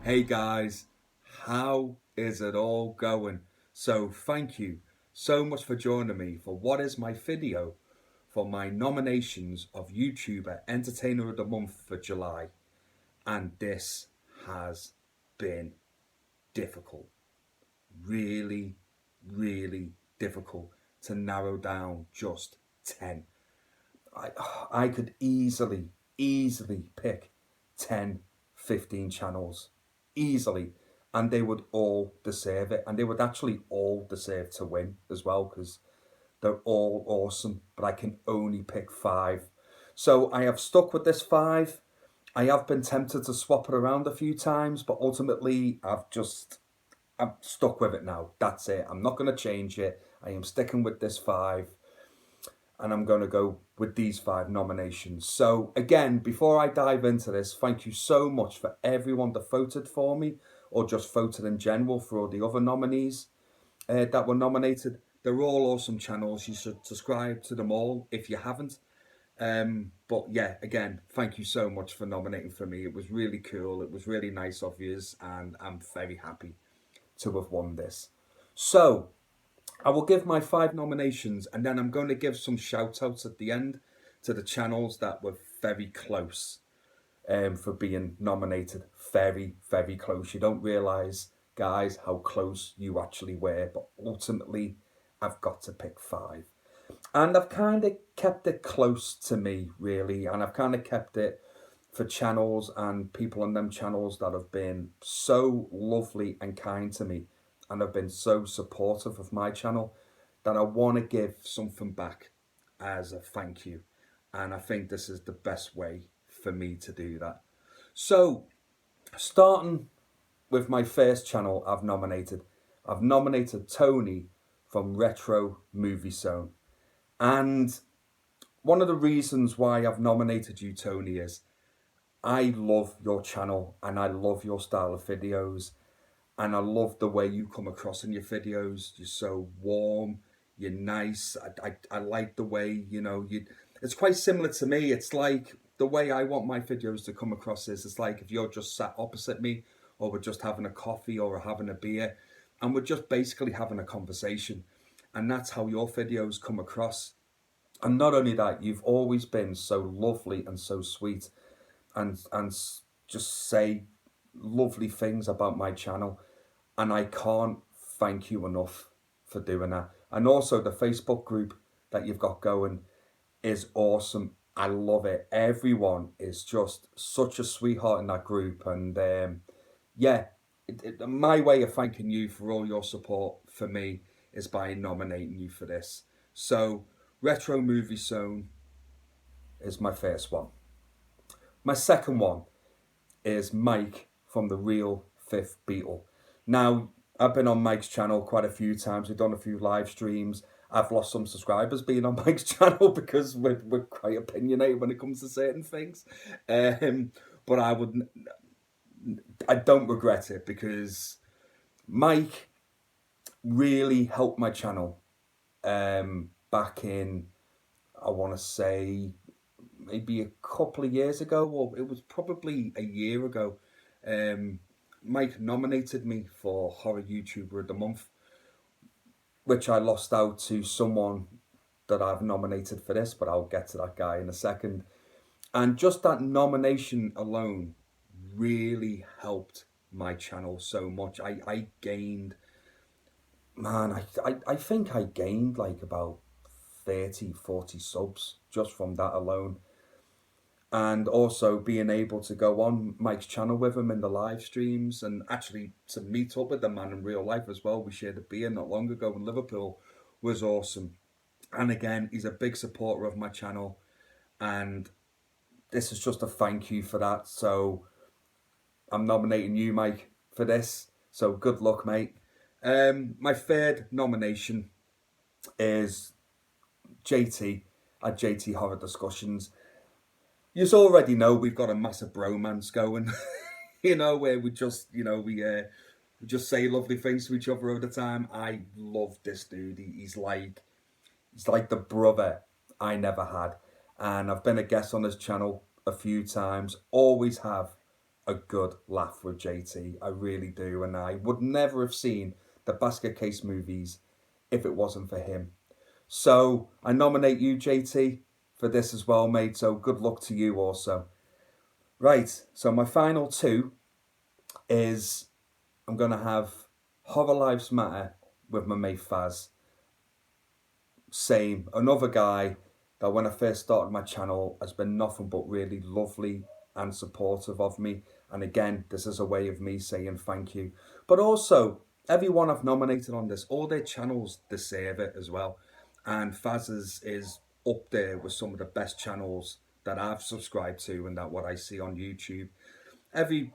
Hey guys, how is it all going? So thank you so much for joining me for what is my video for my nominations of YouTuber Entertainer of the Month for July. And this has been difficult. Really, really difficult to narrow down just 10. I, I could easily pick 10, 15 channels. Easily. And they would all deserve it. And they would actually all deserve to win as well because they're all awesome. But I can only pick 5. So I have stuck with this 5. I have been tempted to swap it around a few times, but ultimately I'm stuck with it now. That's it. I'm not going to change it. I am sticking with this 5. And I'm going to go with these 5 nominations. So again, before I dive into this, thank you so much for everyone that voted for me or just voted in general for all the other nominees that were nominated. They're all awesome channels. You should subscribe to them all if you haven't. But yeah, again, thank you so much for nominating for me. It was really cool. It was really nice of you, and I'm very happy to have won this. So I will give my 5 nominations and then I'm going to give some shout outs at the end to the channels that were very close for being nominated. Very, very close. You don't realise, guys, how close you actually were, but ultimately I've got to pick 5. And I've kind of kept it close to me, really, and I've kind of kept it for channels and people on them channels that have been so lovely and kind to me and have been so supportive of my channel that I want to give something back as a thank you. And I think this is the best way for me to do that. So, starting with my first channel I've nominated Tony from Retro Movie Zone. And one of the reasons why I've nominated you, Tony, is I love your channel and I love your style of videos. And I love the way you come across in your videos. You're so warm, you're nice. I like the way, it's quite similar to me. It's like the way I want my videos to come across is it's like if you're just sat opposite me or we're just having a coffee or having a beer and we're just basically having a conversation. And that's how your videos come across. And not only that, you've always been so lovely and so sweet and just say lovely things about my channel, and I can't thank you enough for doing that. And also the Facebook group that you've got going is awesome. I love it. Everyone is just such a sweetheart in that group, and yeah, my way of thanking you for all your support for me is by nominating you for this. So Retro Movie Zone is my first one. My second one is Mike from the Real Fifth Beetle. Now, I've been on Mike's channel quite a few times. We've done a few live streams. I've lost some subscribers being on Mike's channel because we're quite opinionated when it comes to certain things. But I don't regret it because Mike really helped my channel back in, I want to say, maybe a couple of years ago, or it was probably a year ago. Mike nominated me for Horror YouTuber of the Month, which I lost out to someone that I've nominated for this, but I'll get to that guy in a second. And just that nomination alone really helped my channel so much. I gained, man, I think I gained like about 30, 40 subs just from that alone. And also being able to go on Mike's channel with him in the live streams and actually to meet up with the man in real life as well. We shared a beer not long ago in Liverpool was awesome. And again, he's a big supporter of my channel. And this is just a thank you for that. So I'm nominating you, Mike, for this. So good luck, mate. My third nomination is JT at JT Horror Discussions. You already know we've got a massive bromance going, where we just, we just say lovely things to each other all the time. I love this dude. He's like the brother I never had. And I've been a guest on his channel a few times, always have, a good laugh with JT. I really do. And I would never have seen the Basket Case movies if it wasn't for him. So I nominate you, JT, for this as well, mate. So good luck to you also. Right, so my final two is I'm going to have Horror Lives Matter with my mate Faz. Same, another guy that when I first started my channel has been nothing but really lovely and supportive of me. And again, this is a way of me saying thank you. But also, everyone I've nominated on this, all their channels deserve it as well. And Fazes is up there with some of the best channels that I've subscribed to and that what I see on YouTube. Every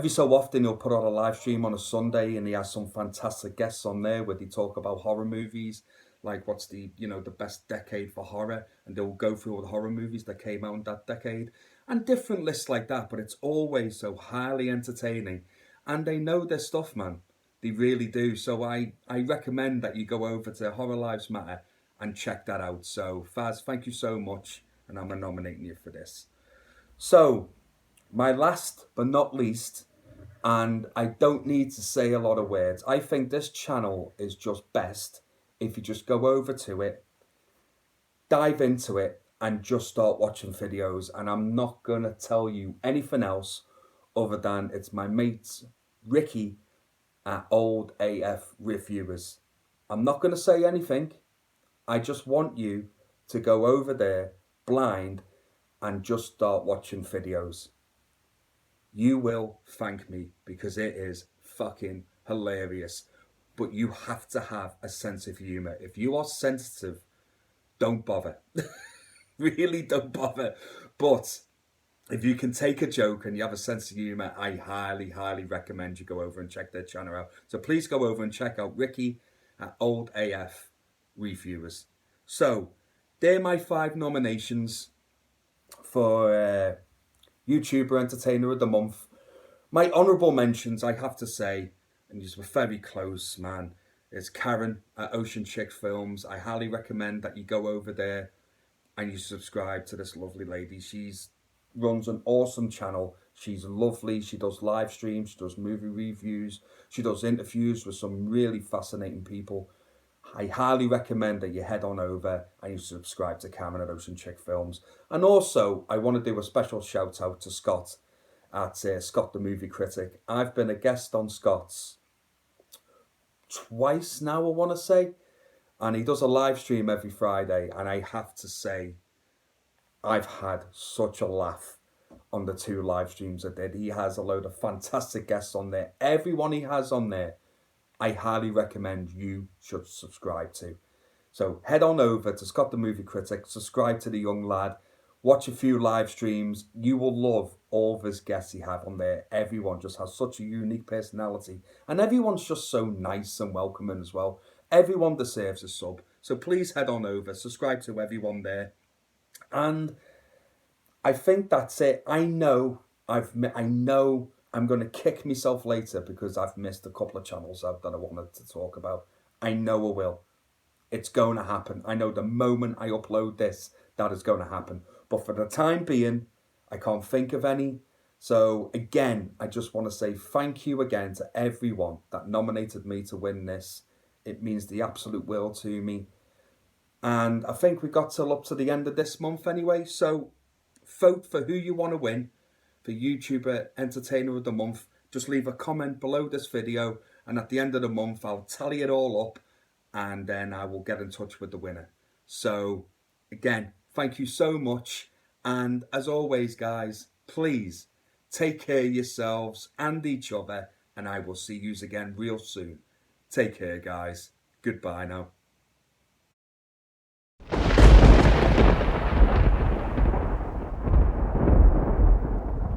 so often he'll put on a live stream on a Sunday and he has some fantastic guests on there where they talk about horror movies, like what's the the best decade for horror, and they'll go through all the horror movies that came out in that decade and different lists like that. But it's always so highly entertaining, and they know their stuff, man. They really do. So I recommend that you go over to Horror Lives Matter and check that out. So Faz, thank you so much, and I'm nominating you for this. So my last but not least, and I don't need to say a lot of words, I think this channel is just best if you just go over to it, dive into it, and just start watching videos. And I'm not going to tell you anything else other than it's my mates Ricky at Old AF Reviewers. I'm not going to say anything. I just want you to go over there blind and just start watching videos. You will thank me because it is fucking hilarious. But you have to have a sense of humour. If you are sensitive, don't bother. Really don't bother. But if you can take a joke and you have a sense of humour, I highly, highly recommend you go over and check their channel out. So please go over and check out Ricky at Old AF Reviewers. So they're my 5 nominations for YouTuber Entertainer of the Month. My honourable mentions, I have to say, and just were very close, man, is Karen at Ocean Chick Films. I highly recommend that you go over there and you subscribe to this lovely lady. She's runs an awesome channel. She's lovely. She does live streams. She does movie reviews. She does interviews with some really fascinating people. I highly recommend that you head on over and you subscribe to Karen at Ocean Chick Films. And also, I want to do a special shout out to Scott at Scott the Movie Critic. I've been a guest on Scott's twice now, I want to say. And he does a live stream every Friday. And I have to say, I've had such a laugh on the 2 live streams I did. He has a load of fantastic guests on there. Everyone he has on there, I highly recommend you should subscribe to. So head on over to Scott the Movie Critic, subscribe to the young lad, watch a few live streams. You will love all of his guests he have on there. Everyone just has such a unique personality. And everyone's just so nice and welcoming as well. Everyone deserves a sub. So please head on over, subscribe to everyone there. And I think that's it. I know I'm going to kick myself later because I've missed a couple of channels out that I wanted to talk about. I know I will. It's going to happen. I know the moment I upload this, that is going to happen. But for the time being, I can't think of any. So again, I just want to say thank you again to everyone that nominated me to win this. It means the absolute world to me. And I think we got till up to the end of this month anyway. So vote for who you want to win for YouTuber Entertainer of the Month. Just leave a comment below this video, and at the end of the month I'll tally it all up and then I will get in touch with the winner. So again, thank you so much, and as always guys, please take care of yourselves and each other, and I will see you again real soon. Take care guys. Goodbye now.